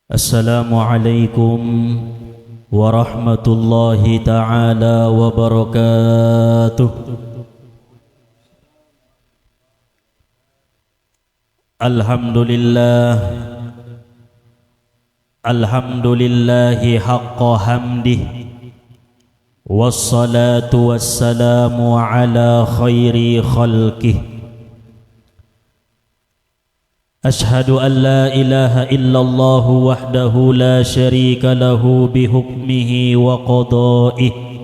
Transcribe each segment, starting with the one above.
Assalamualaikum warahmatullahi ta'ala wabarakatuh. Alhamdulillahi haqqa hamdih, wassalatu wassalamu ala khairi khalqih. Ashhadu an la ilaha illallah wahdahu la syarika lahu bihukmihi wa qada'ihi,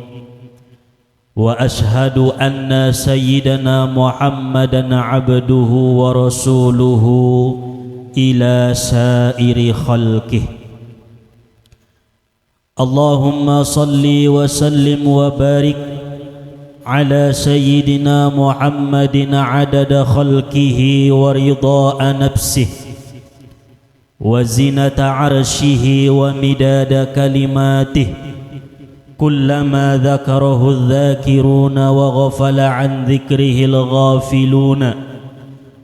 wa ashhadu anna sayyidana Muhammadan abduhu wa rasuluhu ila sairi khalqih. Allahumma salli wa sallim wa barik ala sayyidina Muhammadin adada khalqihi wa ridha'a nafsihi wa zinata arshihi wa midada kalimatihi kullama dhakarahu adh-dhakiruna wa ghafala an dhikrihi al-ghafiluna.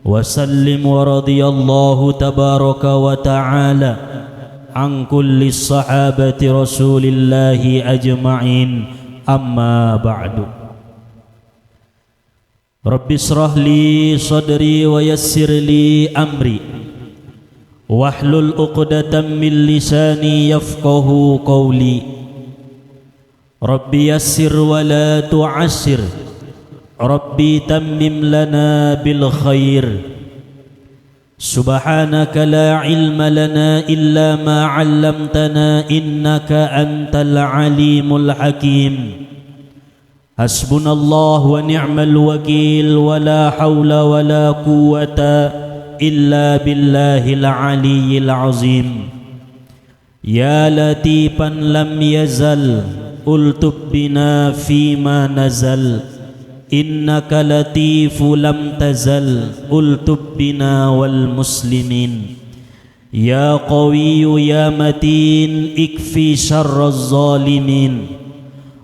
Wa sallim wa radiyallahu tabaraka wa ta'ala an kulli sahabati rasulillahi ajma'in, amma ba'du. Rabbi israh li sadri wa yassir li amri wahlul uqdatan min lisani yafqahu qawli. Rabbi yassir wa la tu'assir, Rabbi tammim lana bil khair. Subhanaka la ilma lana illa ma 'allamtana innaka antal alimul hakim. Hasbunallah wa ni'mal wakil, wa la hawla wa la quwwata illa billahil aliyyil azim. Ya latifan lam yazal ultub bina fima nazal, innaka latifu lam tazal ultub bina wal muslimin. Ya qawiyyu ya matin ikfi syarraz zalimin.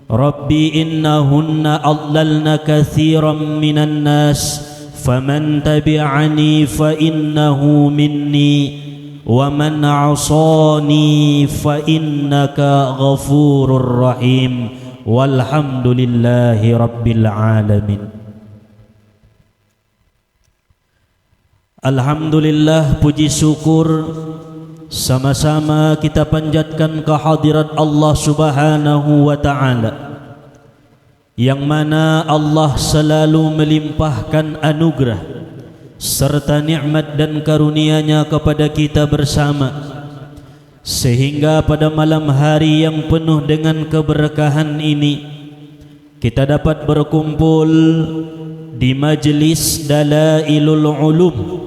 Rabbi innahunna adlalna kathiran minan nas, faman tabi'ani fa innahu minni, wa man 'asani fa innaka ghafurur rahim. Walhamdulillahi rabbil alamin. Alhamdulillah, puji syukur sama-sama kita panjatkan kehadirat Allah Subhanahu wa ta'ala, yang mana Allah selalu melimpahkan anugerah serta nikmat dan karunia-Nya kepada kita bersama, sehingga pada malam hari yang penuh dengan keberkahan ini kita dapat berkumpul di majlis Dalailul Ulum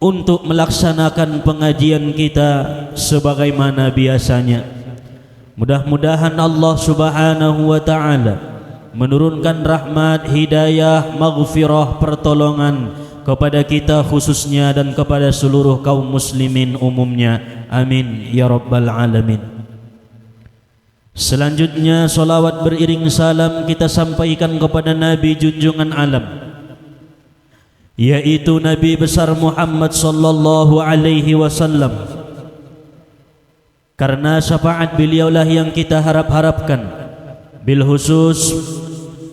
untuk melaksanakan pengajian kita sebagaimana biasanya. Mudah-mudahan Allah Subhanahu wa ta'ala menurunkan rahmat, hidayah, maghfirah, pertolongan kepada kita khususnya dan kepada seluruh kaum muslimin umumnya. Amin ya rabbal alamin. Selanjutnya salawat beriring salam kita sampaikan kepada Nabi junjungan alam, yaitu Nabi besar Muhammad sallallahu alaihi wasallam. Karena syafaat beliaulah yang kita harap-harapkan, bil khusus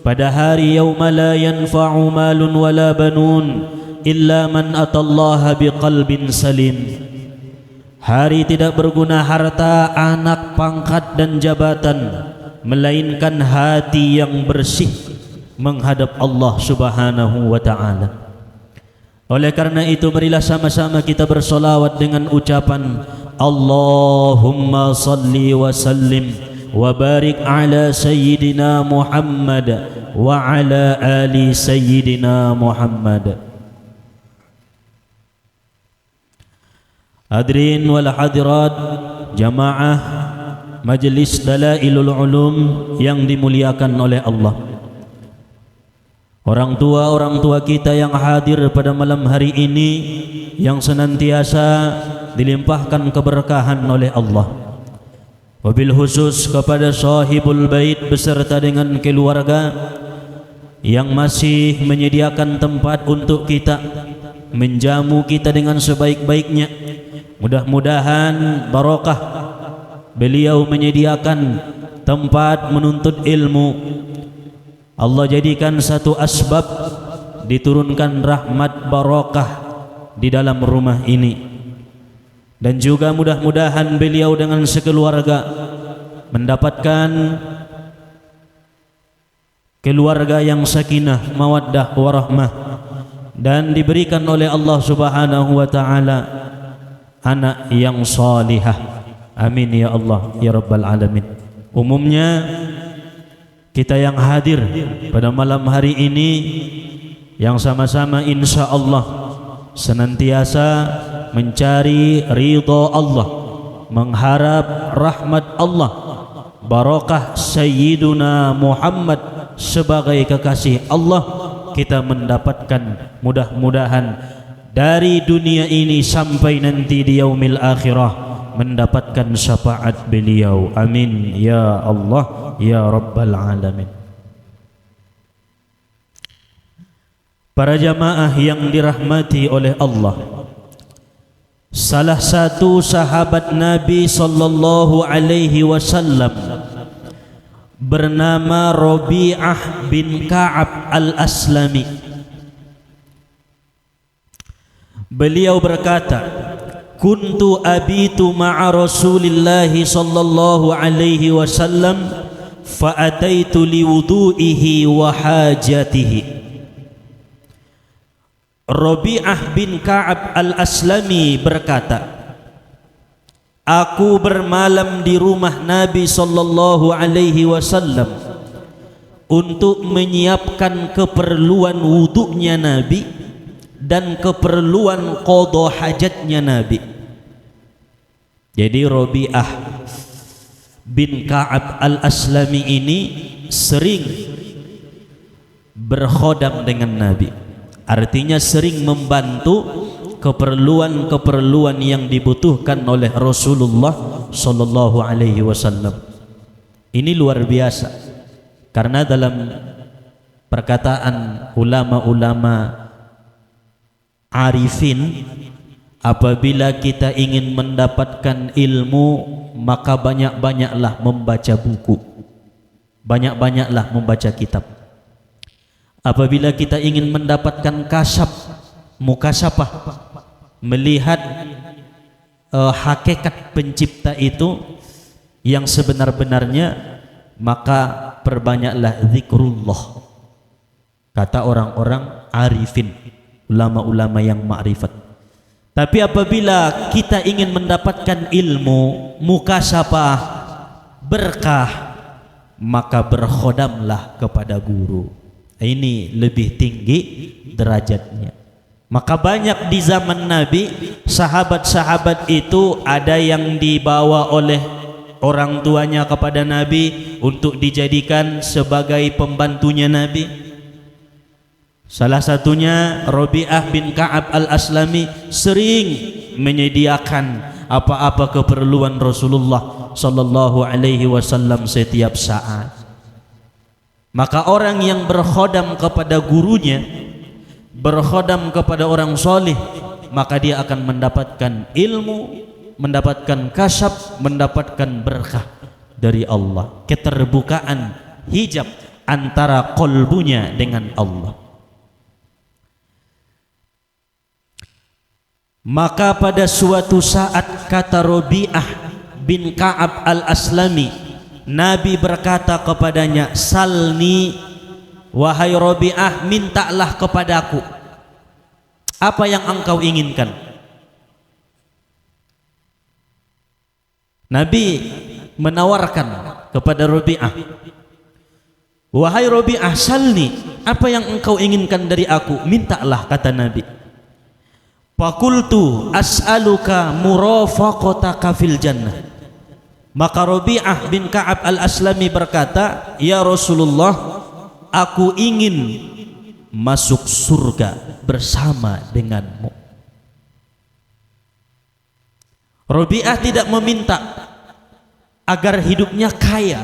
pada hari yauma la yanfa'u malun wala banun illa man atallaha biqalbin salim. Hari tidak berguna harta, anak, pangkat dan jabatan, melainkan hati yang bersih menghadap Allah Subhanahu wa ta'ala. Oleh karena itu marilah sama-sama kita bersolawat dengan ucapan Allahumma salli wa sallim wa barik ala sayyidina Muhammad wa ala ali sayyidina Muhammad. Hadirin wal hadirat jamaah Majlis Dalailul Ulum yang dimuliakan oleh Allah. Orang tua kita yang hadir pada malam hari ini, yang senantiasa dilimpahkan keberkahan oleh Allah. Wabil khusus kepada sahibul bait beserta dengan keluarga yang masih menyediakan tempat untuk kita, menjamu kita dengan sebaik-baiknya, Mudah-mudahan barokah beliau menyediakan tempat menuntut ilmu. Allah jadikan satu asbab diturunkan rahmat barokah di dalam rumah ini. Dan juga mudah-mudahan beliau dengan sekeluarga mendapatkan keluarga yang sakinah, mawaddah, warahmah, dan diberikan oleh Allah Subhanahu wa taala anak yang salihah. Amin ya Allah ya rabbal alamin. Umumnya kita yang hadir pada malam hari ini yang sama-sama insya Allah senantiasa mencari ridha Allah, mengharap rahmat Allah, barakah Sayyiduna Muhammad sebagai kekasih Allah, kita mendapatkan mudah-mudahan dari dunia ini sampai nanti di yaumil akhirah mendapatkan syafaat beliau. Amin ya Allah ya rabbal alamin. Para jamaah yang dirahmati oleh Allah, salah satu sahabat Nabi sallallahu alaihi wasallam bernama Rabi'ah bin Ka'ab al-Aslami. Beliau berkata, kuntu abitu ma'a Rasulillahi sallallahu alaihi wasallam fa ataitu liwudu'ihi wa hajatihi. Rabi'ah bin Ka'ab al-Aslami berkata, aku bermalam di rumah Nabi sallallahu alaihi wasallam untuk menyiapkan keperluan wudunya Nabi dan keperluan qada hajatnya Nabi. Jadi Rabi'ah bin Ka'ab al-Aslami ini sering berkhodam dengan Nabi. Artinya sering membantu keperluan-keperluan yang dibutuhkan oleh Rasulullah sallallahu alaihi wasallam. Ini luar biasa. Karena dalam perkataan ulama-ulama arifin, apabila kita ingin mendapatkan ilmu, maka banyak-banyaklah membaca buku, banyak-banyaklah membaca kitab. Apabila kita ingin mendapatkan kasab, mukasyafah, melihat hakikat pencipta itu yang sebenar-benarnya, maka perbanyaklah zikrullah, kata orang-orang arifin, ulama-ulama yang ma'rifat. Tapi apabila kita ingin mendapatkan ilmu, mukasyafah, berkah, maka berkhodamlah kepada guru. Ini lebih tinggi derajatnya. Maka banyak di zaman Nabi, sahabat-sahabat itu ada yang dibawa oleh orang tuanya kepada Nabi untuk dijadikan sebagai pembantunya Nabi. Salah satunya Rabi'ah bin Ka'ab al-Aslami sering menyediakan apa-apa keperluan Rasulullah sallallahu alaihi wasallam setiap saat. Maka orang yang berkhodam kepada gurunya, berkhodam kepada orang soleh, maka dia akan mendapatkan ilmu, mendapatkan kasab, mendapatkan berkah dari Allah, keterbukaan hijab antara qalbunya dengan Allah. Maka pada suatu saat, kata Rabi'ah bin Ka'ab al-Aslami, Nabi berkata kepadanya, salni, wahai Rabi'ah, mintalah kepadaku apa yang engkau inginkan. Nabi menawarkan kepada Rabi'ah, wahai Rabi'ah, salni, apa yang engkau inginkan dari aku, mintalah, kata Nabi. Fakultu as'aluka murafaqataka fil jannah. Maka Rabi'ah bin Ka'ab al-Aslami berkata, ya Rasulullah, aku ingin masuk surga bersama denganmu. Rabi'ah tidak meminta agar hidupnya kaya.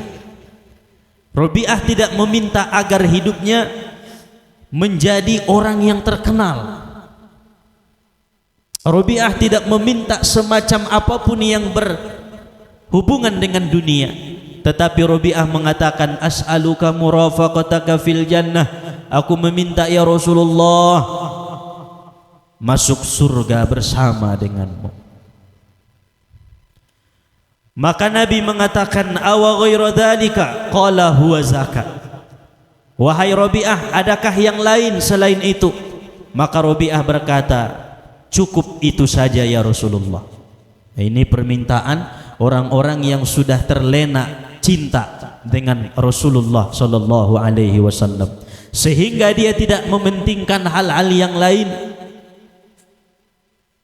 Rabi'ah tidak meminta agar hidupnya menjadi orang yang terkenal. Rabi'ah tidak meminta semacam apapun yang berhubungan dengan dunia, tetapi Rabi'ah mengatakan, as'aluka murafaqataka fil jannah, aku meminta ya Rasulullah masuk surga bersama denganmu. Maka Nabi mengatakan, awa ghairu dzalika, qala huwa zakat. Wahai Rabi'ah, adakah yang lain selain itu? Maka Rabi'ah berkata, cukup itu saja ya Rasulullah. Ini permintaan orang-orang yang sudah terlena cinta dengan Rasulullah sallallahu alaihi wasallam, sehingga dia tidak mementingkan hal-hal yang lain.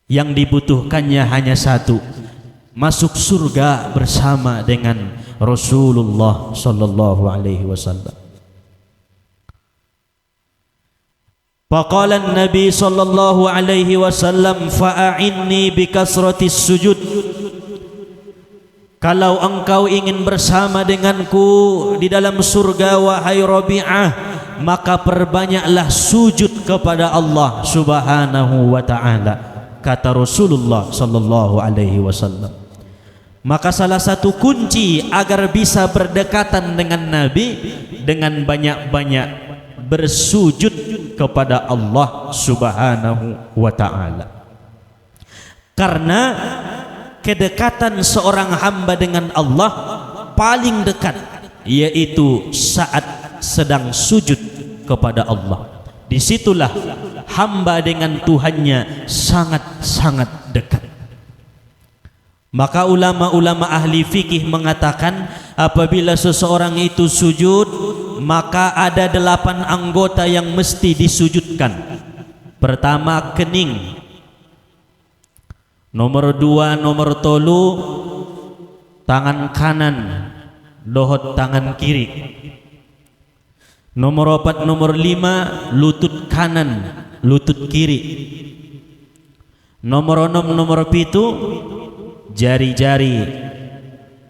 Yang dibutuhkannya hanya satu, masuk surga bersama dengan Rasulullah sallallahu alaihi wasallam. Faqala an-nabi sallallahu alaihi wasallam, fa'inni bikasratis sujud. Kalau engkau ingin bersama denganku di dalam surga wahai Rabi'ah, maka perbanyaklah sujud kepada Allah subhanahu wa ta'ala, kata Rasulullah sallallahu alaihi wasallam. Maka salah satu kunci agar bisa berdekatan dengan Nabi, dengan banyak-banyak bersujud kepada Allah subhanahu wa ta'ala. Karena kedekatan seorang hamba dengan Allah paling dekat yaitu saat sedang sujud kepada Allah. Disitulah hamba dengan Tuhannya sangat-sangat dekat. Maka ulama-ulama ahli fikih mengatakan, apabila seseorang itu sujud, maka ada 8 anggota yang mesti disujudkan. Pertama, kening. Nomor 2, nomor tolu, tangan kanan, dohot tangan kiri. Nomor 4, nomor 5, lutut kanan, lutut kiri. Nomor 6, nomor 7, jari-jari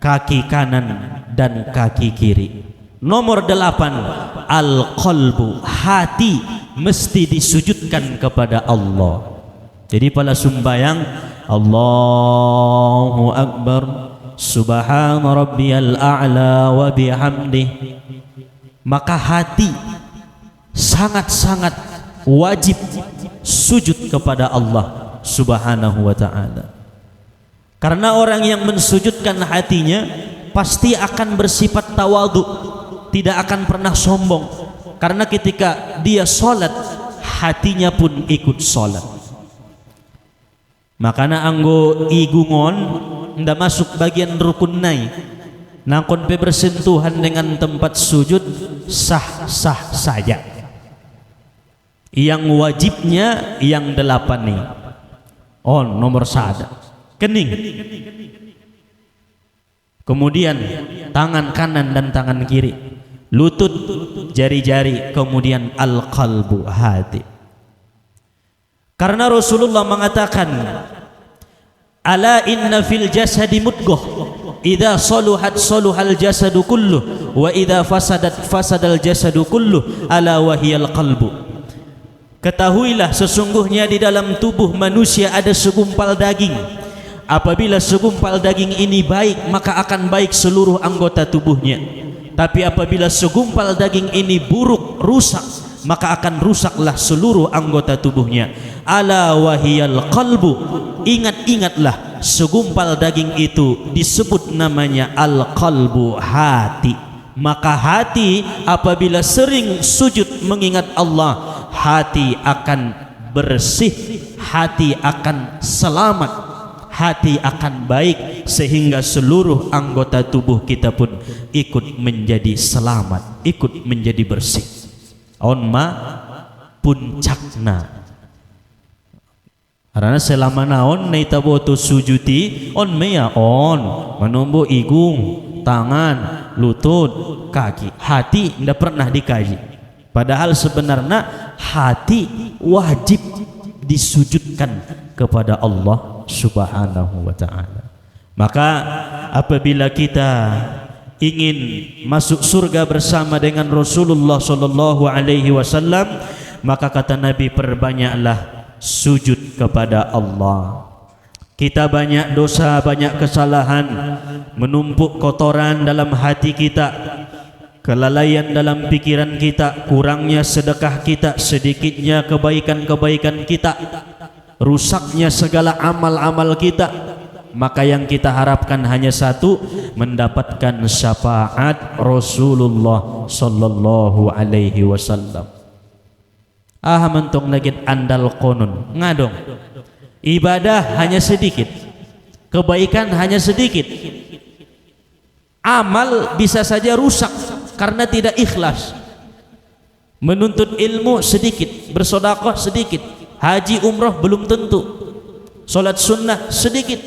kaki kanan dan kaki kiri. Nomor 8, al-qalbu, hati mesti disujudkan kepada Allah. Jadi pada sembahyang, Allahu Akbar, subhana rabbiyal a'la wa bihamdih, maka hati sangat-sangat wajib sujud kepada Allah subhanahu wa ta'ala. Karena orang yang mensujudkan hatinya pasti akan bersifat tawadhu, tidak akan pernah sombong. Karena ketika dia sholat, hatinya pun ikut sholat. Makanya anggo igungon ndak masuk bagian rukun nai. Nakon pe bersentuhan dengan tempat sujud sah-sah saja. Yang wajibnya yang 8 nih. Nomor 1. Kening, kemudian tangan kanan dan tangan kiri, lutut, jari-jari, kemudian al-qalbu, hati. Karena Rasulullah mengatakan, ala inna fil jasadi mudghah, idza saluhat saluhal jasadu kulluh, wa idza fasadat fasadal jasadu kulluh, ala wahiyal qalbu. Ketahuilah sesungguhnya di dalam tubuh manusia ada segumpal daging. Apabila segumpal daging ini baik, maka akan baik seluruh anggota tubuhnya. Tapi apabila segumpal daging ini buruk, rusak, maka akan rusaklah seluruh anggota tubuhnya. Ala wahiyal qalbu, ingat-ingatlah segumpal daging itu disebut namanya al-qalbu, hati. Maka hati apabila sering sujud mengingat Allah, hati akan bersih, hati akan selamat, hati akan baik, sehingga seluruh anggota tubuh kita pun ikut menjadi selamat, ikut menjadi bersih. Onma puncakna. Karena selama naon naita boto sujuti on meya menombo igung, tangan, lutut, kaki. Hati tidak pernah dikaji. Padahal sebenarnya hati wajib disujudkan kepada Allah subhanahu wa ta'ala. Maka apabila kita ingin masuk surga bersama dengan Rasulullah sallallahu alaihi wasallam, maka kata Nabi, perbanyaklah sujud kepada Allah. Kita banyak dosa, banyak kesalahan, menumpuk kotoran dalam hati kita, kelalaian dalam pikiran kita, kurangnya sedekah kita, sedikitnya kebaikan-kebaikan kita, rusaknya segala amal-amal kita. Maka yang kita harapkan hanya satu, mendapatkan syafaat Rasulullah sallallahu alaihi wasallam. Mentong lagi andal konun ngadong. Ibadah hanya sedikit, kebaikan hanya sedikit, amal bisa saja rusak karena tidak ikhlas. Menuntut ilmu sedikit, bersedekah sedikit, haji umroh belum tentu, solat sunnah sedikit,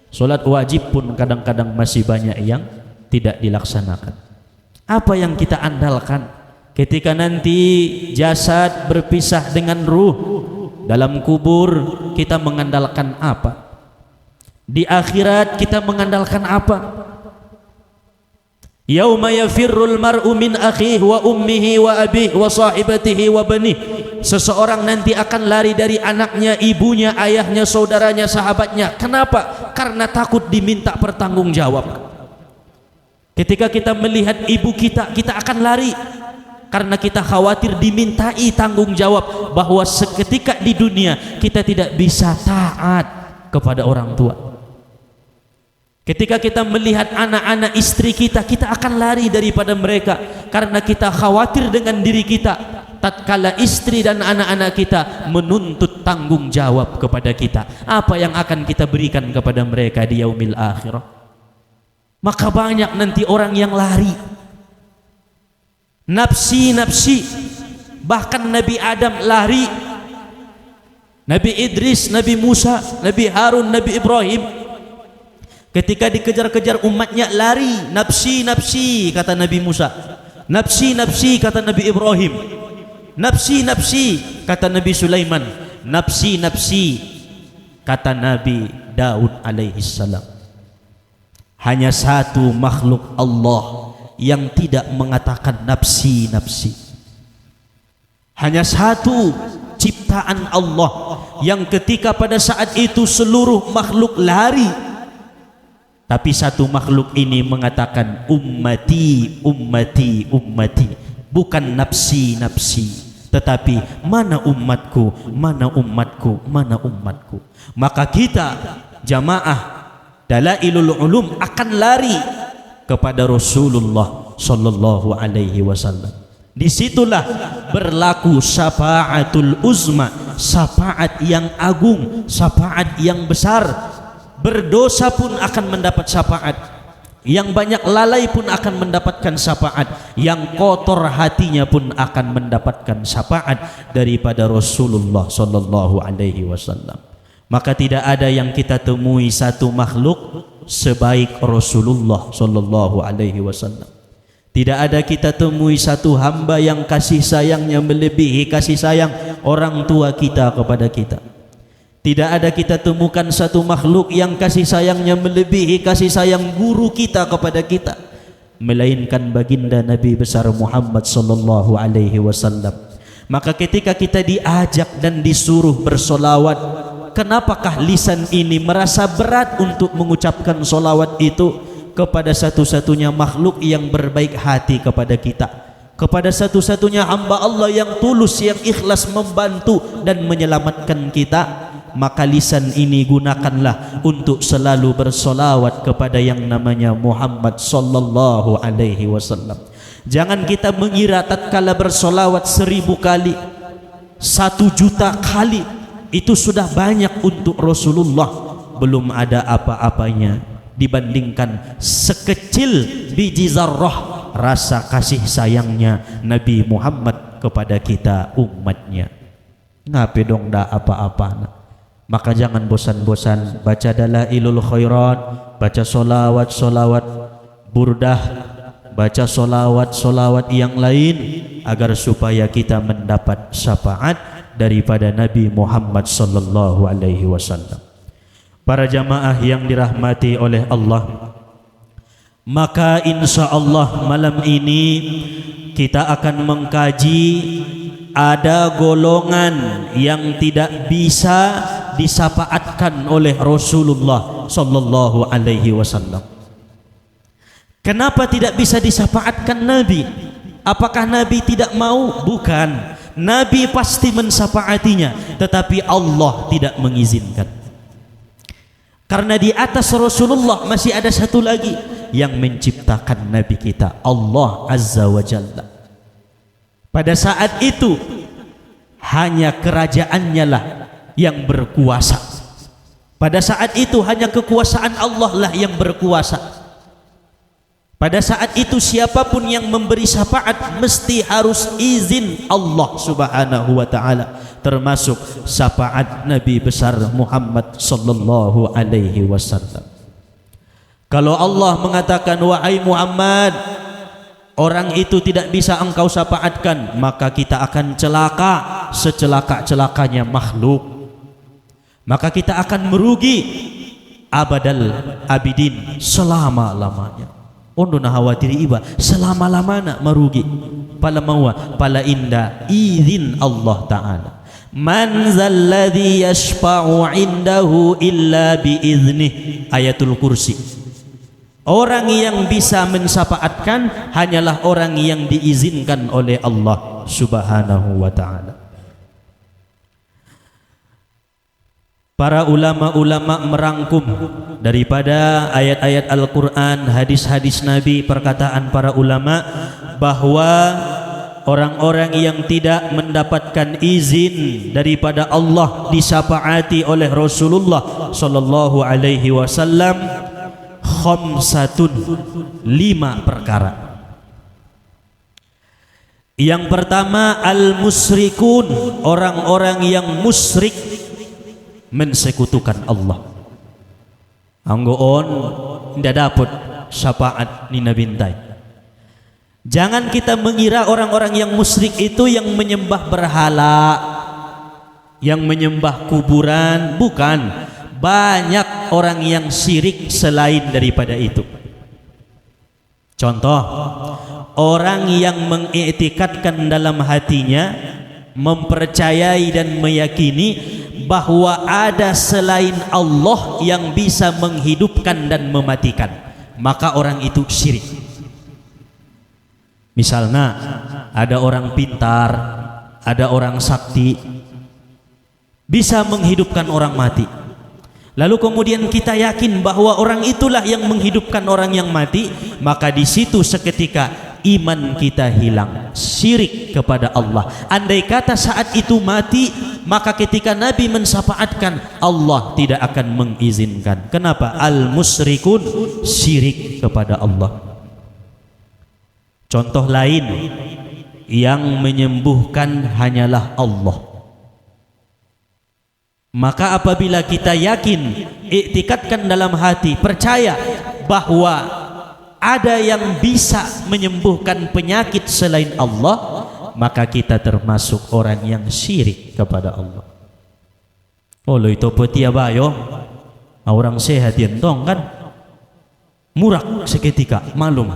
solat wajib pun kadang-kadang masih banyak yang tidak dilaksanakan. Apa yang kita andalkan ketika nanti jasad berpisah dengan ruh dalam kubur? Kita mengandalkan apa? Di akhirat kita mengandalkan apa? Yauma yafirrul mar'u min akhihi wa ummihi wa abihi wa sahibatihi wa banihi. Seseorang nanti akan lari dari anaknya, ibunya, ayahnya, saudaranya, sahabatnya. Kenapa? Karena takut diminta pertanggungjawab. Ketika kita melihat ibu kita, kita akan lari karena kita khawatir dimintai tanggung jawab bahwa seketika di dunia kita tidak bisa taat kepada orang tua. Ketika kita melihat anak-anak istri kita, kita akan lari daripada mereka karena kita khawatir dengan diri kita tatkala istri dan anak-anak kita menuntut tanggung jawab kepada kita. Apa yang akan kita berikan kepada mereka di yaumil akhirah? Maka banyak nanti orang yang lari, nafsi, bahkan Nabi Adam lari, Nabi Idris, Nabi Musa, Nabi Harun, Nabi Ibrahim, ketika dikejar-kejar umatnya lari, nafsi kata Nabi Musa, nafsi kata Nabi Ibrahim, nafsi kata Nabi Sulaiman, nafsi kata Nabi Daud alaihi salam. Hanya satu makhluk Allah yang tidak mengatakan nafsi. Hanya satu ciptaan Allah yang ketika pada saat itu seluruh makhluk lari, tapi satu makhluk ini mengatakan ummati, bukan nafsi, tetapi mana umatku. Maka kita jamaah Dalailul Ulum akan lari kepada Rasulullah sallallahu alaihi wasallam. Disitulah berlaku syafaatul uzma, syafaat yang agung, syafaat yang besar. Berdosa pun akan mendapat syafaat, yang banyak lalai pun akan mendapatkan syafaat, yang kotor hatinya pun akan mendapatkan syafaat daripada Rasulullah sallallahu alaihi wasallam. Maka tidak ada yang kita temui satu makhluk sebaik Rasulullah sallallahu alaihi wasallam. Tidak ada kita temui satu hamba yang kasih sayangnya melebihi kasih sayang orang tua kita kepada kita. Tidak ada kita temukan satu makhluk yang kasih sayangnya melebihi kasih sayang guru kita kepada kita, melainkan baginda Nabi besar Muhammad sallallahu alaihi wasallam. Maka ketika kita diajak dan disuruh bersolawat, kenapakah lisan ini merasa berat untuk mengucapkan solawat itu kepada satu-satunya makhluk yang berbaik hati kepada kita, kepada satu-satunya hamba Allah yang tulus, yang ikhlas membantu dan menyelamatkan kita? Maka lisan ini gunakanlah untuk selalu bersolawat kepada yang namanya Muhammad sallallahu alaihi wasallam. Jangan kita mengira tatkala bersolawat 1000 kali, 1.000.000 kali itu sudah banyak untuk Rasulullah. Belum ada apa-apanya dibandingkan sekecil biji zarrah rasa kasih sayangnya Nabi Muhammad kepada kita umatnya. Ngapain dong dah apa-apa? Maka jangan bosan-bosan baca Dalailul Khairat, baca solawat burdah, baca solawat yang lain, agar supaya kita mendapat syafaat daripada Nabi Muhammad sallallahu alaihi wasallam. Para jamaah yang dirahmati oleh Allah, maka insya Allah malam ini kita akan mengkaji ada golongan yang tidak bisa disafaatkan oleh Rasulullah sallallahu alaihi wasallam. Kenapa tidak bisa disafaatkan Nabi? Apakah Nabi tidak mau? Bukan. Nabi pasti mensafaatinya, tetapi Allah tidak mengizinkan. Karena di atas Rasulullah masih ada satu lagi yang menciptakan Nabi kita, Allah Azza wa Jalla. Pada saat itu hanya kerajaannya lah yang berkuasa. Pada saat itu hanya kekuasaan Allah lah yang berkuasa. Pada saat itu siapapun yang memberi syafaat mesti harus izin Allah Subhanahu wa taala, termasuk syafaat Nabi besar Muhammad sallallahu alaihi wasallam. Kalau Allah mengatakan wahai Muhammad, orang itu tidak bisa engkau syafaatkan, maka kita akan celaka secelaka-celakanya makhluk. Maka kita akan merugi abadal abidin, selama-lamanya. Ondo na hawatiri iba selama-lamana merugi. Pala mawa pala inda izin Allah Ta'ala. Man zalladhi yashfa'u indahu illa biiznih. Ayatul Kursi. Orang yang bisa mensyafaatkan hanyalah orang yang diizinkan oleh Allah Subhanahu wa Ta'ala. Para ulama-ulama merangkum daripada ayat-ayat Al-Quran, hadis-hadis Nabi, perkataan para ulama bahwa orang-orang yang tidak mendapatkan izin daripada Allah disyafaati oleh Rasulullah sallallahu alaihi wasallam khamsatun, 5 perkara. Yang pertama al-musyrikun, orang-orang yang musyrik, mensekutukan Allah. Anggoon tidak dapat syafaat nina bintai. Jangan kita mengira orang-orang yang musyrik itu yang menyembah berhala, yang menyembah kuburan. Bukan. Banyak orang yang syirik selain daripada itu. Contoh, orang yang mengiktikadkan dalam hatinya, mempercayai dan meyakini bahwa ada selain Allah yang bisa menghidupkan dan mematikan, maka orang itu syirik. Misalnya ada orang pintar, ada orang sakti bisa menghidupkan orang mati, lalu kemudian kita yakin bahwa orang itulah yang menghidupkan orang yang mati, maka di situ seketika iman kita hilang, syirik kepada Allah. Andai kata saat itu mati, maka ketika Nabi mensyafaatkan, Allah tidak akan mengizinkan. Kenapa? Al-musyrikun, syirik kepada Allah. Contoh lain, yang menyembuhkan hanyalah Allah. Maka apabila kita yakin, iktikadkan dalam hati, percaya bahwa ada yang bisa menyembuhkan penyakit selain Allah, maka kita termasuk orang yang syirik kepada Allah. Oh lo itu petia bayo, orang sehat yang tong kan, murak seketika, malum,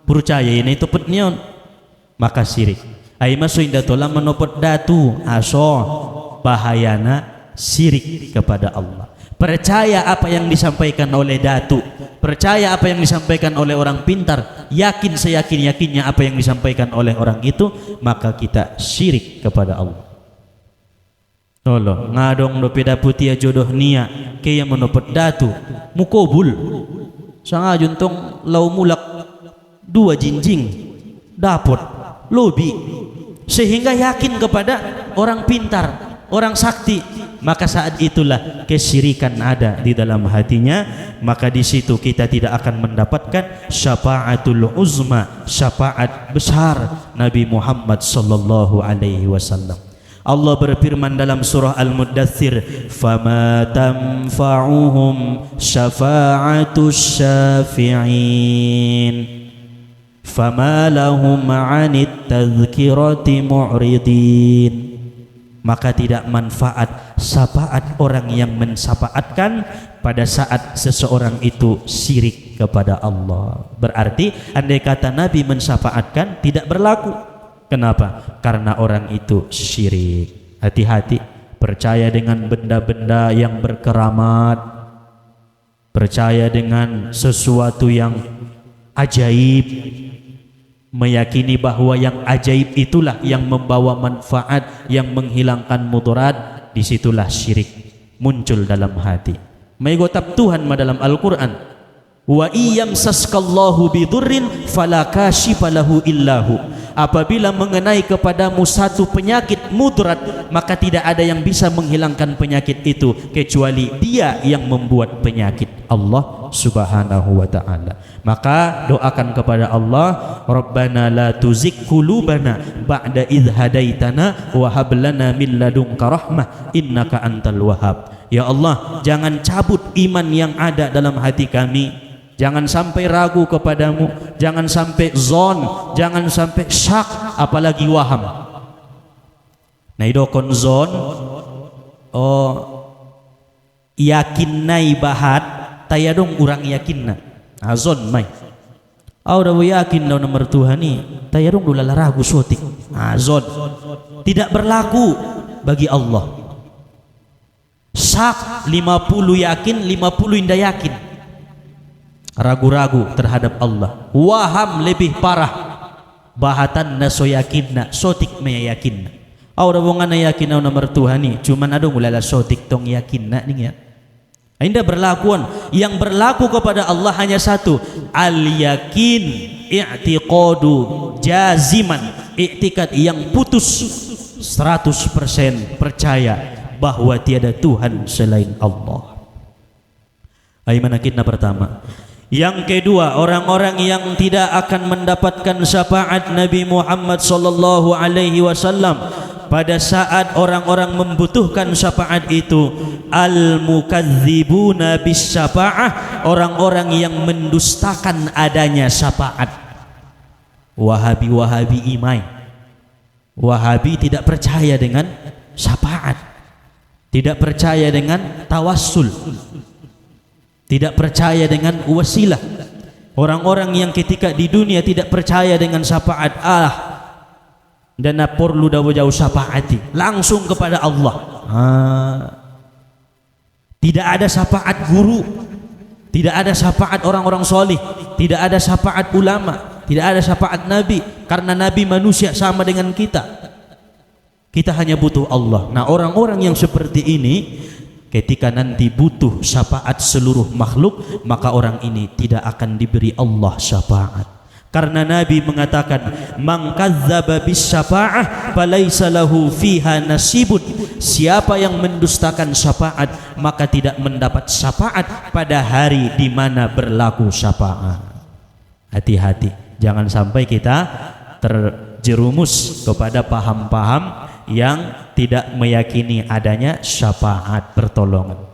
percaya ini itu petnion, maka syirik. Ai masuk indah tola menopot datu, aso bahayana syirik kepada Allah. Percaya apa yang disampaikan oleh datu, percaya apa yang disampaikan oleh orang pintar, yakin seyakin-yakinnya apa yang disampaikan oleh orang itu, maka kita syirik kepada Allah. Tolong ngadong do peda putia jodoh nia ke yang menopot datu mukobul sanga juntong lau mulak 2 jinjing dapot lobi, sehingga yakin kepada orang pintar, orang sakti, maka saat itulah kesyirikan ada di dalam hatinya. Maka di situ kita tidak akan mendapatkan syafaatul uzma, syafaat besar Nabi Muhammad sallallahu alaihi wasallam. Allah berfirman dalam surah Al-Muddathir, "Fama tanfa'uhum syafa'atus syafi'in, fama lahum 'anit tadhkirati mu'ridin." Maka tidak manfaat syafaat orang yang mensyafaatkan pada saat seseorang itu syirik kepada Allah. Berarti andai kata Nabi mensyafaatkan tidak berlaku. Kenapa? Karena orang itu syirik. Hati-hati, percaya dengan benda-benda yang berkeramat, percaya dengan sesuatu yang ajaib, meyakini bahwa yang ajaib itulah yang membawa manfaat, yang menghilangkan mudarat. Disitulah syirik muncul dalam hati. Mengucap Tuhan dalam Al-Quran, wa iyamsaskallahu bidurrin fala kashifa lahu illahu. Apabila mengenai kepadamu satu penyakit mudarat, maka tidak ada yang bisa menghilangkan penyakit itu kecuali Dia yang membuat penyakit, Allah Subhanahu wa ta'ala. Maka doakan kepada Allah, Rabbana la tuzigh qulubana ba'da idh hadaitana wa hab lana min ladunka rahmah innaka antal wahhab. Ya Allah, jangan cabut iman yang ada dalam hati kami. Jangan sampai ragu kepadamu, jangan sampai zon, jangan sampai syak, apalagi waham. Nah idokon zon, yakin nai bahat, tayadong urang yakin na. Zon mai. Udah yakin daw nomor Tuhan ni, tayadong dulala ragu sotik. Zon tidak berlaku bagi Allah. Syak 50 yakin, 50 indah yakin. Ragu-ragu terhadap Allah. Waham lebih parah, bahatan na so yakin na sotik me yakin na. Udah wongan na yakin na nomor Tuhan ni, cuman ada mulala sotik tong yakin na ning ya. Indah berlakuan. Yang berlaku kepada Allah hanya satu, al yakin, i'tiqadu jaziman, i'tikad yang putus 100% percaya bahwa tiada Tuhan selain Allah. Ayat kita pertama. Yang kedua, orang-orang yang tidak akan mendapatkan syafaat Nabi Muhammad sallallahu alaihi wasallam pada saat orang-orang membutuhkan syafaat itu, al-mukadzibuna bis syafaah, orang-orang yang mendustakan adanya syafaat. Wahabi imai. Wahabi tidak percaya dengan syafaat, tidak percaya dengan tawassul, tidak percaya dengan wasilah. Orang-orang yang ketika di dunia tidak percaya dengan syafaat, dan perlu jauh syafaati langsung kepada Allah. Tidak ada syafaat guru, tidak ada syafaat orang-orang solih, tidak ada syafaat ulama, tidak ada syafaat Nabi, karena Nabi manusia sama dengan kita. Kita hanya butuh Allah. Nah orang-orang yang seperti ini, ketika nanti butuh syafaat seluruh makhluk, maka orang ini tidak akan diberi Allah syafaat. Karena Nabi mengatakan, man kadzdzaba bis syafa'ah falaysa lahu fiha nasibun. Siapa yang mendustakan syafaat, maka tidak mendapat syafaat pada hari di mana berlaku syafaat. Hati-hati, jangan sampai kita terjerumus kepada paham-paham yang tidak meyakini adanya syafaat pertolongan.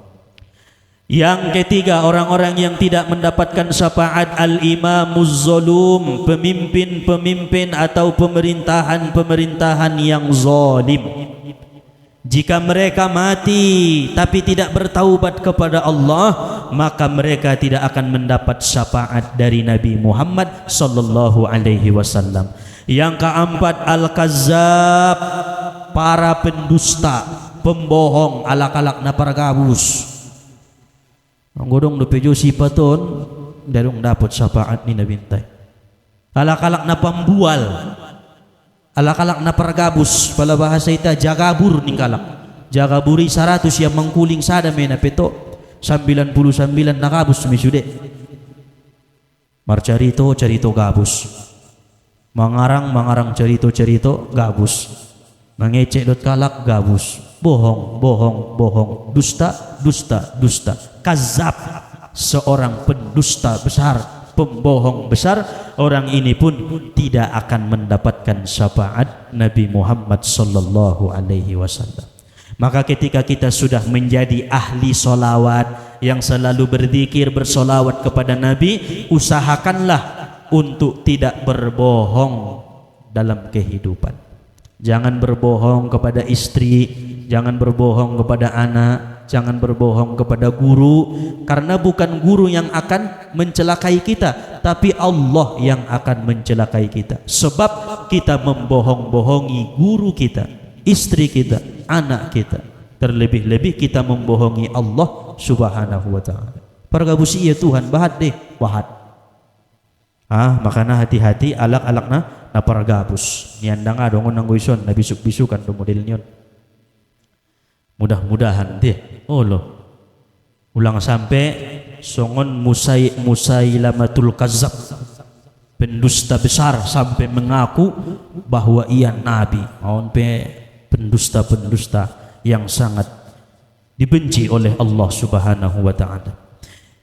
Yang ketiga, orang-orang yang tidak mendapatkan syafaat, al-imamuz zalum, pemimpin-pemimpin atau pemerintahan-pemerintahan yang zalim. Jika mereka mati tapi tidak bertaubat kepada Allah, maka mereka tidak akan mendapat syafaat dari Nabi Muhammad sallallahu alaihi wasallam. Yang keempat, al-kazzab, para pendusta, pembohong, alak-alak na pargabus. Nggodong dopejo sipaton darung dapat syafaat ni Nabi tay. Alak-alak na pembual, alak-alak na pargabus, pala bahasa ita jagabur ning kalak. Jagaburi 100 yang mengkuling sada mena peto 99 nakabus misude. Marcarito carito gabus. Mangarang carito gabus. Mengecek dot kalak gabus, bohong, dusta, kazab, seorang pendusta besar, pembohong besar. Orang ini pun tidak akan mendapatkan syafaat Nabi Muhammad sallallahu alaihi wasallam. Maka ketika kita sudah menjadi ahli solawat yang selalu berzikir bersolawat kepada Nabi, usahakanlah untuk tidak berbohong dalam kehidupan. Jangan berbohong kepada istri, jangan berbohong kepada anak, jangan berbohong kepada guru, karena bukan guru yang akan mencelakai kita, tapi Allah yang akan mencelakai kita. Sebab kita membohong-bohongi guru kita, istri kita, anak kita. Terlebih-lebih kita membohongi Allah Subhanahu wa ta'ala. Pergabusi ya Tuhan, bahat deh, bahat. Makanya hati-hati alak-alakna na pargabus. Niandang adong nang guison na bisuk-bisukan do model nyon. Mudah-mudahan deh. Ulang sampai songon Musailamatul Kazzab, pendusta besar, sampai mengaku bahwa ia nabi. Pendusta-pendusta yang sangat dibenci oleh Allah Subhanahu wa ta'ala.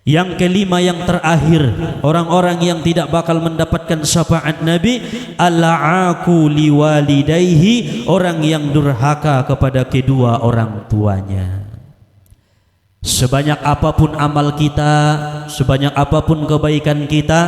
Yang kelima, yang terakhir, orang-orang yang tidak bakal mendapatkan syafaat Nabi, al-aqu liwalidayhi, orang yang durhaka kepada kedua orang tuanya. Sebanyak apapun amal kita, sebanyak apapun kebaikan kita,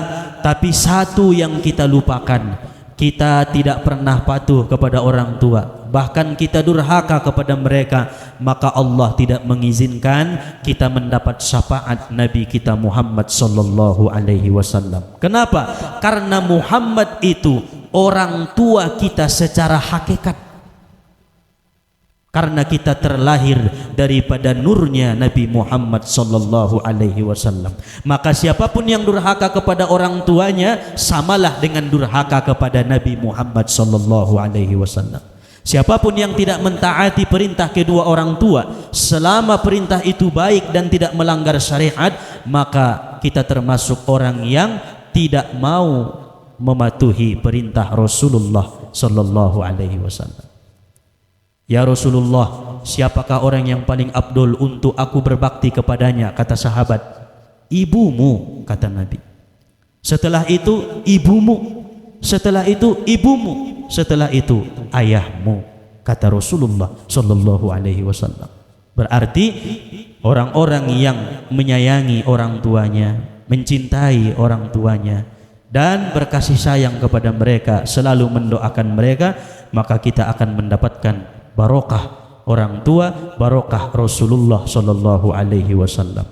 tapi satu yang kita lupakan, kita tidak pernah patuh kepada orang tua, bahkan kita durhaka kepada mereka, maka Allah tidak mengizinkan kita mendapat syafaat Nabi kita Muhammad sallallahu alaihi wasallam. Kenapa? Karena Muhammad itu orang tua kita secara hakikat. Karena kita terlahir daripada nurnya Nabi Muhammad sallallahu alaihi wasallam. Maka siapapun yang durhaka kepada orang tuanya, samalah dengan durhaka kepada Nabi Muhammad sallallahu alaihi wasallam. Siapapun yang tidak mentaati perintah kedua orang tua, selama perintah itu baik dan tidak melanggar syariat, maka kita termasuk orang yang tidak mau mematuhi perintah Rasulullah sallallahu alaihi wasallam. Ya Rasulullah, siapakah orang yang paling abdul untuk aku berbakti kepadanya? Kata sahabat, ibumu, kata Nabi. Setelah itu ibumu, setelah itu ibumu, setelah itu ayahmu, kata Rasulullah sallallahu alaihi wasallam. Berarti orang-orang yang menyayangi orang tuanya, mencintai orang tuanya, dan berkasih sayang kepada mereka, selalu mendoakan mereka, maka kita akan mendapatkan barokah orang tua, barokah Rasulullah sallallahu alaihi wasallam.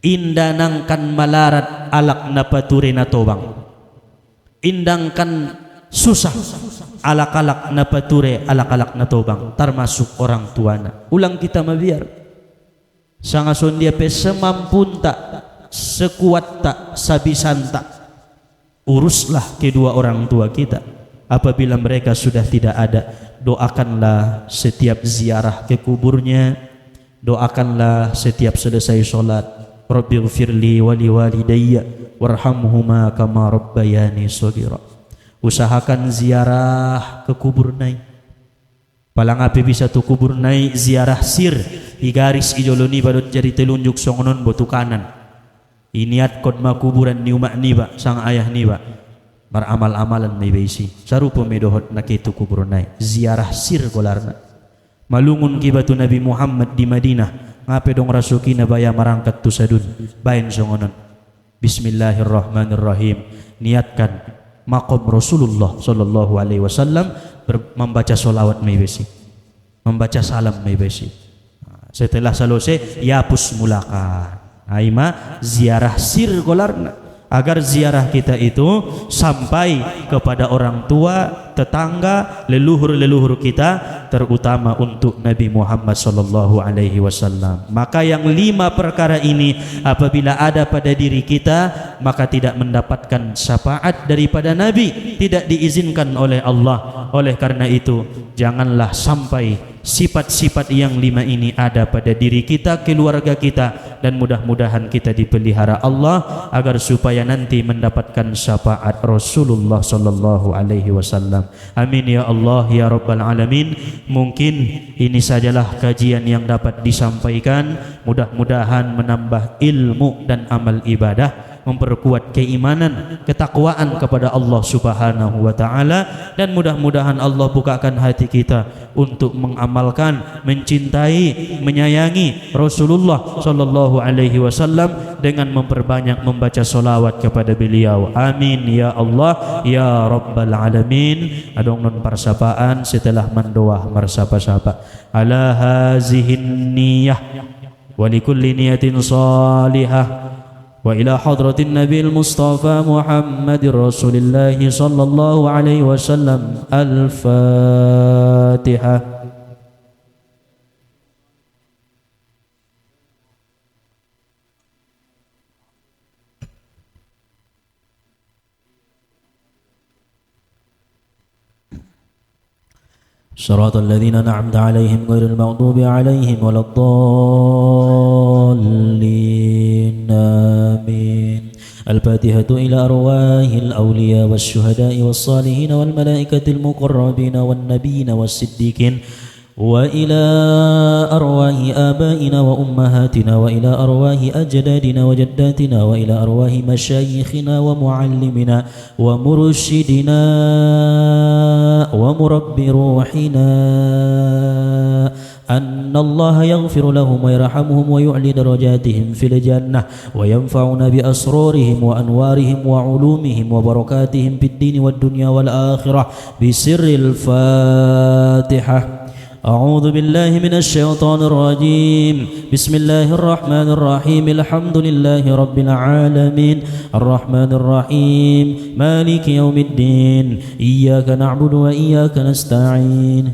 Indanangkan malarat alak napature na tobang. Indangkan susah alak-alak napature alak-alak na tobang, termasuk orang tuana. Ulang kita mabiar. Sangason dia pe semampunta, sekuat tak, sabisan tak. Uruslah kedua orang tua kita. Apabila mereka sudah tidak ada, doakanlah setiap ziarah ke kuburnya, doakanlah setiap selesai sholat, Rabbighfirli wa liwalidayya warhamhuma kama rabbayani shaghira. Usahakan ziarah ke kubur nai. Palang api bisa tu kubur nai ziarah sir, igaris ijoloni badut jadi telunjuk songonon botu kanan. Iniat kodma kuburan ni umak niba sang ayah niba. Beramal-amalan may baisi sarupo may dohot na kitu kubur nai ziarah sir golarna malungun kibatu Nabi Muhammad di Madinah ngape dong rasuki na baya marangkat tu sadun bayin songonon bismillahirrahmanirrahim, niatkan maqam Rasulullah sallallahu alaihi wasallam membaca solawat may baisi, membaca salam may baisi. Setelah selesai yapus mulakan aima ziarah sir golarna, agar ziarah kita itu sampai kepada orang tua, tetangga, leluhur-leluhur kita, terutama untuk Nabi Muhammad sallallahu alaihi wasallam. Maka yang 5 perkara ini apabila ada pada diri kita, maka tidak mendapatkan syafaat daripada Nabi, tidak diizinkan oleh Allah. Oleh karena itu, janganlah sampai sifat-sifat yang 5 ini ada pada diri kita, keluarga kita, dan mudah-mudahan kita dipelihara Allah agar supaya nanti mendapatkan syafaat Rasulullah sallallahu alaihi wasallam. Amin ya Allah ya rabbal alamin. Mungkin ini sajalah kajian yang dapat disampaikan, mudah-mudahan menambah ilmu dan amal ibadah, memperkuat keimanan, ketakwaan kepada Allah Subhanahu wa taala, dan mudah-mudahan Allah bukakan hati kita untuk mengamalkan, mencintai, menyayangi Rasulullah sallallahu alaihi wasallam dengan memperbanyak membaca solawat kepada beliau. Amin ya Allah ya rabbal alamin. Adong non parsapaan setelah mendoa marsapa-sapa ala hazihin niyah ولكل نية صالحة وإلى حضرة النبي المصطفى محمد رسول الله صلى الله عليه وسلم. الفاتحة. صراط الذين أنعمت عليهم غير المغضوب عليهم ولا الضالين. آمين. الفاتحة إلى أرواح الأولياء والشهداء والصالحين والملائكة المقربين والنبيين والصديقين، وإلى أرواح آبائنا وأمهاتنا، وإلى أرواح أجدادنا وجداتنا، وإلى أرواح مشايخنا ومعلمنا ومرشدنا ومربي روحنا، أن الله يغفر لهم ويرحمهم ويعلي درجاتهم في الجنة، وينفعنا بأسرارهم وأنوارهم وعلومهم وبركاتهم في الدين والدنيا والآخرة بسر الفاتحة. أعوذ بالله من الشيطان الرجيم. بسم الله الرحمن الرحيم. الحمد لله رب العالمين الرحمن الرحيم مالك يوم الدين إياك نعبد وإياك نستعين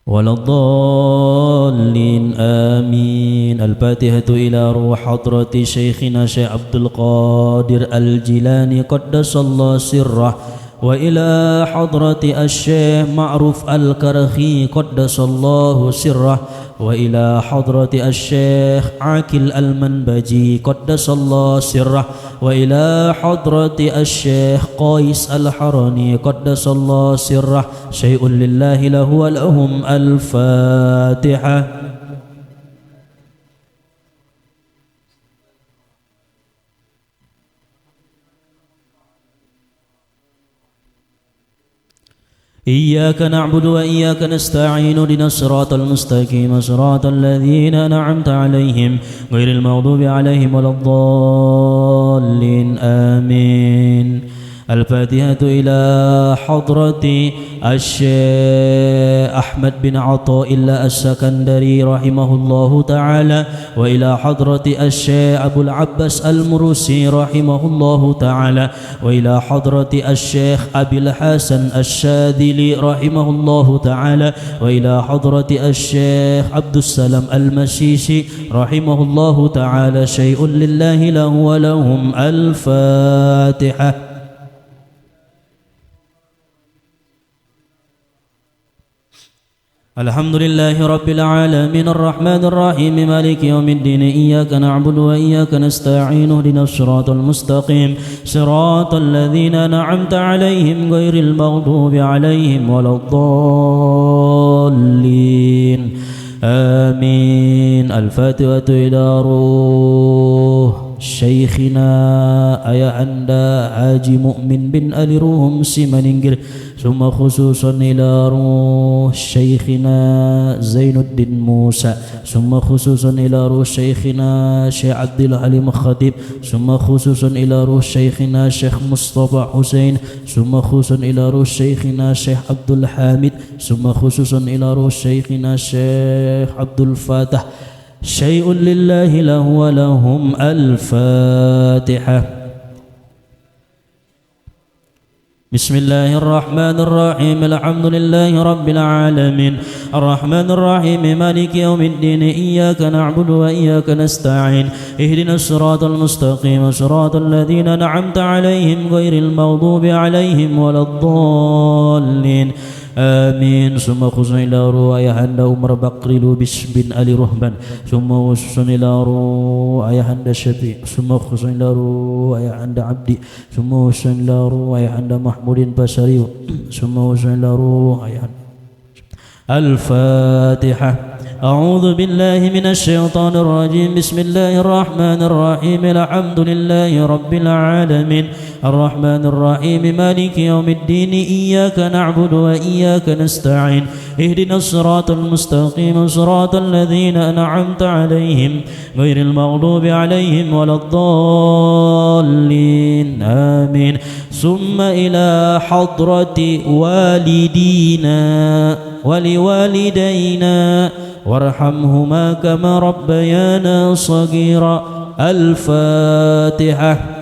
ولا الضالين. آمين. الفاتحة إلى روح حضرة شيخنا شيخ عبد القادر الجيلاني قدس الله سره، وإلى حضرة الشيخ معروف الكرخي قدس الله سره، وإلى حضرة الشيخ عاكل المنبجي قدس الله سره، وإلى حضرة الشيخ قيس الحراني قدس الله سره. شيء لله له ولهم. الفاتحة. إياك نعبد وإياك نستعين اهدنا الصراط المستقيم صراط الذين أنعمت عليهم غير المغضوب عليهم ولا الضالين. آمين. الفاتحة إلى حضرة الشيخ أحمد بن عطاء الله السكندري رحمه الله تعالى، وإلى حضرة الشيخ أبو العباس المروسي رحمه الله تعالى، وإلى حضرة الشيخ أبي الحسن الشاذلي رحمه الله تعالى، وإلى حضرة الشيخ عبد السلام المسيسي رحمه الله تعالى. شيء لله له ولهم. الفاتحة. الحمد لله رب العالمين الرحمن الرحيم مالك يوم الدين إياك نعبد وإياك نستعين اهدنا الصراط المستقيم صراط الذين أنعمت عليهم غير المغضوب عليهم ولا الضالين. آمين. الفاتحة إلى روح شيخنا أيا أندا حاجي مؤمن بن ألي روهم سيمانينجر، ثم خصوصا إلى روح شيخنا زين الدين موسى، ثم خصوصا إلى روح شيخنا شيخ عبد الحليم خطيب، ثم خصوصا إلى روح شيخنا شيخ مصطفى حسين، ثم خصوصا إلى روح شيخنا شيخ عبد الحامد، ثم خصوصا إلى روح شيخنا شيخ عبد الفاتح. شيء لله له ولهم. الفاتحة. بسم الله الرحمن الرحيم الحمد لله رب العالمين الرحمن الرحيم مالك يوم الدين إياك نعبد وإياك نستعين اهدنا الصراط المستقيم صراط الذين أنعمت عليهم غير المغضوب عليهم ولا الضالين. آمين. ثم خصوصا إلى روح أيهند عمر بكر لوبس بن علي رهبان، ثم خصوصا إلى روح أيهند شفيع، ثم خصوصا إلى روح أيهند عبدي، ثم خصوصا إلى روح أيهند محمود بشري، ثم خصوصا إلى روح أيهند. الفاتحة. أعوذ بالله من الشيطان الرجيم. بسم الله الرحمن الرحيم الحمد لله رب العالمين الرحمن الرحيم مالك يوم الدين إياك نعبد وإياك نستعين اهدنا الصراط المستقيم صراط الذين أنعمت عليهم غير المغضوب عليهم ولا الضالين. آمين. ثم إلى حضرة والدينا ولوالدينا وارحمهما كما ربيانا صغيرا. الفاتحة.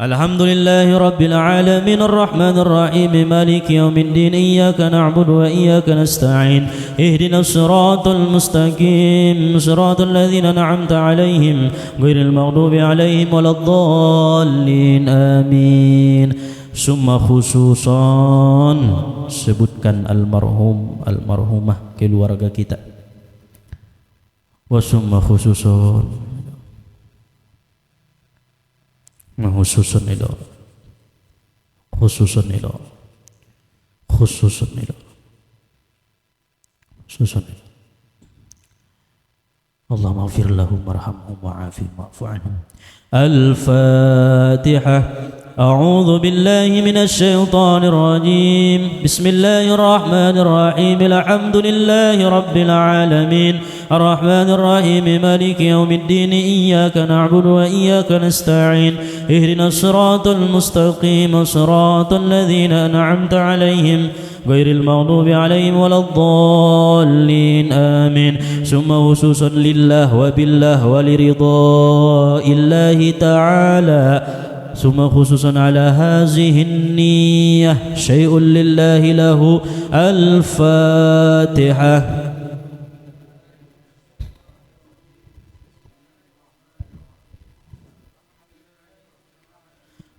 الحمد لله رب العالمين الرحمن الرحيم مالك يوم الدين إياك نعبد وإياك نستعين اهدنا الصراط المستقيم صراط الذين أنعمت عليهم غير المغضوب عليهم ولا الضالين آمين. Summa khususan sebutkan almarhum almarhumah keluarga kita. Wa summa khususan khususan itu khususan itu khususan itu khususan itu Allahumma ighfir lahum warhamhum wa'afihim wa'fu anhum. Al-Fatihah. أعوذ بالله من الشيطان الرجيم بسم الله الرحمن الرحيم الحمد لله رب العالمين الرحمن الرحيم مالك يوم الدين إياك نعبد وإياك نستعين اهدنا الصراط المستقيم صراط الذين أنعمت عليهم غير المغضوب عليهم ولا الضالين آمين. ثم خصوصا لله وبالله ولرضاء الله تعالى ثم خصوصا على هذه النية شيء لله له. الفاتحة.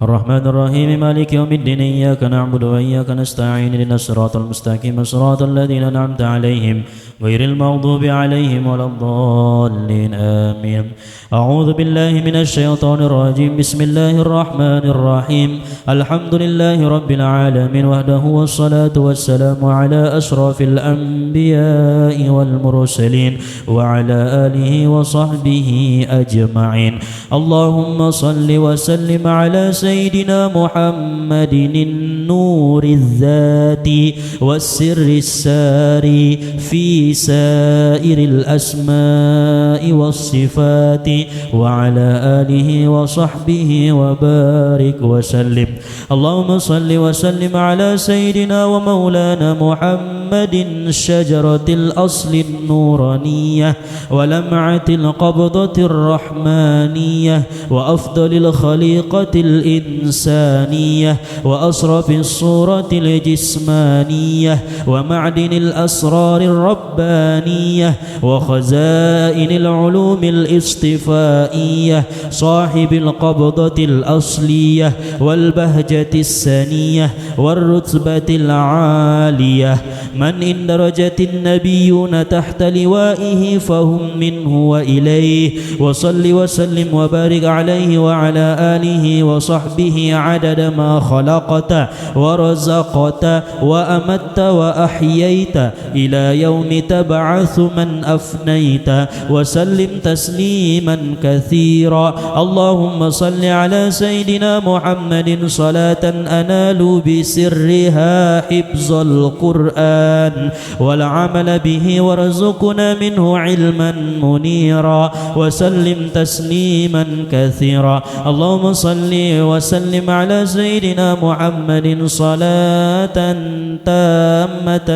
الرحمن الرحيم مالك يوم الدين إياك نعبد وإياك نستعين اهدنا الصراط المستقيم صراط الذين أنعمت عليهم غير المغضوب عليهم ولا الضالين آمين. أعوذ بالله من الشيطان الرجيم بسم الله الرحمن الرحيم الحمد لله رب العالمين وحده والصلاة والسلام على أشرف الأنبياء والمرسلين وعلى آله وصحبه أجمعين. اللهم صل وسلم على سيدنا محمد النور الذاتي والسر الساري في سائر الأسماء والصفات وعلى آله وصحبه وبارك وسلم. اللهم صل وسلم على سيدنا ومولانا محمد شجرة الأصل النورانية ولمعة القبضة الرحمانية وأفضل الخليقة الإنسانية وأصرف الصورة الجسمانية ومعدن الأسرار الربانية وخزائن العلوم الاصطفائية صاحب القبضة الأصلية والبهجة السنية والرتبة العالية من إن درجة النبيون تحت لوائه فهم منه وإليه. وصل وسلم وبارك عليه وعلى آله وصحبه عدد ما خلقت ورزقت وأمت وأحييت إلى يوم تبعث من أفنيت وسلم تسليما كثيرا. اللهم صل على سيدنا محمد صلاة أنال بسرها حفظ القرآن والعمل به وارزقنا منه علما منيرا وسلم تسليما كثيرا. اللهم صل وسلم على سيدنا محمد صلاة تامة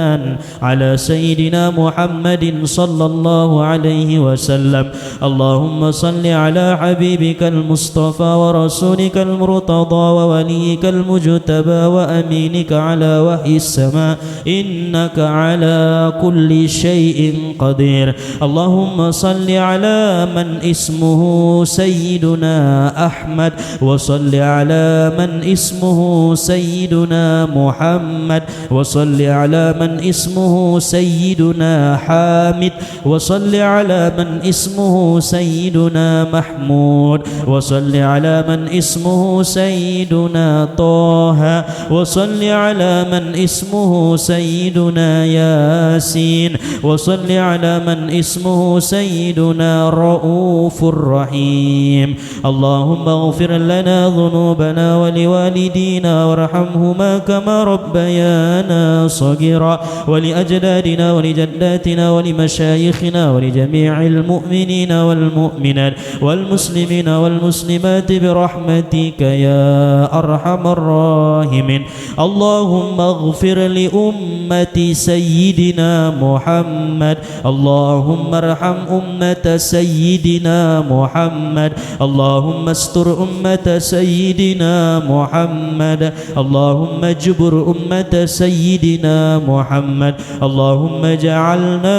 على سيدنا محمد صلى الله عليه وسلم. اللهم صل على حبيبك المصطفى ورسولك المرتضى ووليك المجتبى وأمينك على وحي السماء إنك على كل شيء قدير. اللهم صل على من اسمه سيدنا أحمد وصل على من اسمه سيدنا محمد وصل على من اسمه سيدنا حامد وصل على من اسمه سيدنا محمود وصل على من اسمه سيدنا طه وصل على من اسمه سيدنا ياسين وصل على من اسمه سيدنا رؤوف الرحيم اللهم اغفر لنا ذنوبنا ولوالدينا وارحمهما كما ربيانا صغيرا ولأجدادنا ولجداتنا ولمشايخنا ولجميع المؤمنين والمؤمنات والمسلمين والمسلمات برحمتك يا أرحم الراحمين اللهم اغفر لأمة سيدنا محمد اللهم ارحم أمة سيدنا محمد اللهم استر أمة سيدنا محمد اللهم اجبر أمة سيدنا محمد اللهم اجعلنا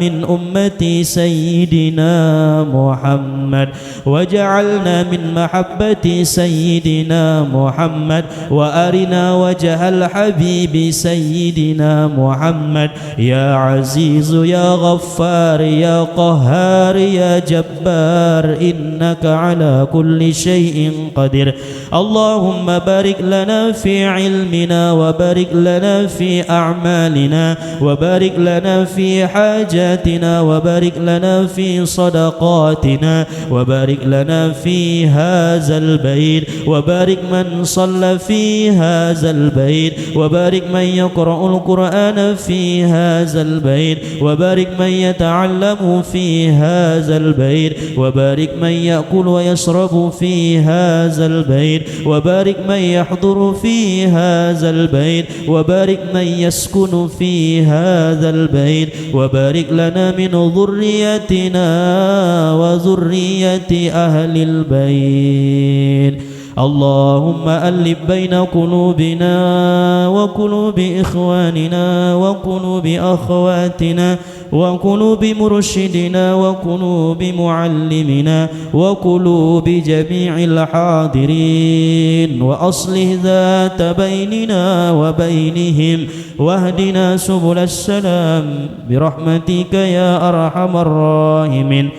من أمة سيدنا محمد واجعلنا من محبة سيدنا محمد وأرنا وجه الحبيب سيدنا محمد يا عزيز يا غفار يا قهار يا جبار إنك على كل شيء قدير اللهم بارك لنا في علمنا وبارك لنا في أعمالنا وبارك لنا في حاجاتنا وبارك لنا في صدقاتنا وبارك لنا في هذا البيت وبارك من صلى في هذا البيت وبارك من يقرأ القرآن في هذا البيت وبارك من يتعلم في هذا البيت وبارك من يأكل ويشرب في هذا البيت وبارك من يحضر في هذا البيت وبارك من يسكن في هذا البيت وبارك لنا من ذريتنا وذرية أهل البيت اللهم ألف بين قلوبنا وقلوب إخواننا وقلوب أخواتنا وقلوب مرشدنا وقلوب معلمنا وقلوب جميع الحاضرين وأصلح ذات بيننا وبينهم واهدنا سبل السلام برحمتك يا أرحم الراحمين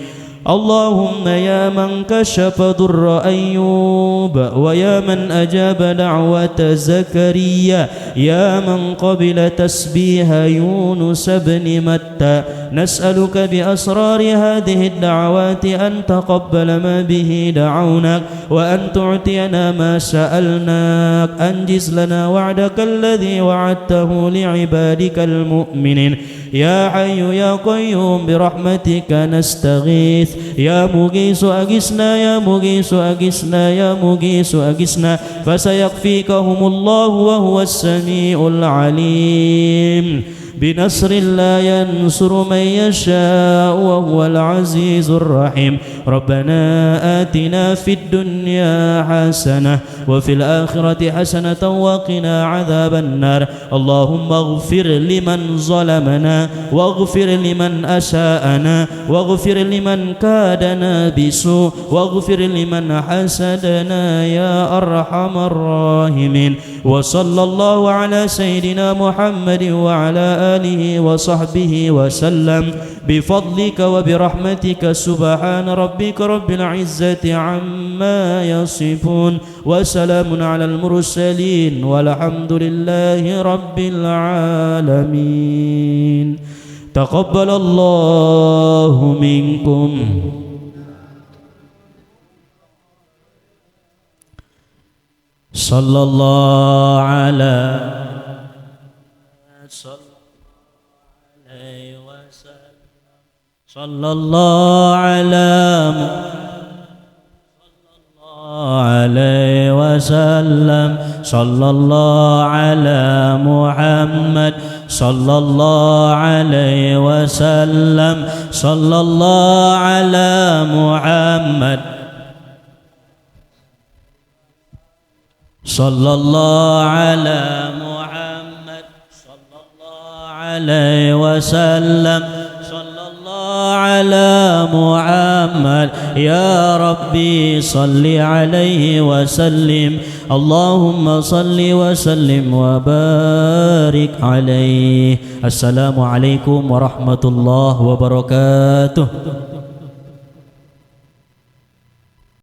اللهم يا من كشف ضر أيوب ويا من أجاب دعوة زكريا يا من قبل تسبيح يونس بن متى نسألك بأسرار هذه الدعوات أن تقبل ما به دعوناك وأن تعطينا ما سألناك أنجز لنا وعدك الذي وعدته لعبادك المؤمنين يا حي يا قيوم برحمتك نستغيث يا مغيث أغثنا يا مغيث أغثنا يا مغيث أغثنا فسيكفيكهم الله وهو السميع العليم بنصر الله ينصر من يشاء وهو العزيز الرحيم ربنا آتنا في الدنيا حسنة وفي الآخرة حسنة وقنا عذاب النار اللهم اغفر لمن ظلمنا واغفر لمن أساءنا واغفر لمن كادنا بسوء واغفر لمن حسدنا يا أرحم الراحمين وصلى الله على سيدنا محمد وعلى آله وصحبه وسلم بفضلك وبرحمتك سبحان ربك رب العزة عما يصفون وسلام على المرسلين والحمد لله رب العالمين تقبل الله منكم صلى الله على صلى الله عليه وسلم صلى الله على محمد صلى الله عليه وسلم صلى الله على محمد صلى الله على محمد صلى الله عليه وسلم على محمد يا ربي صل عليه وسلم اللهم صل وسلم وبارك عليه السلام عليكم ورحمة الله وبركاته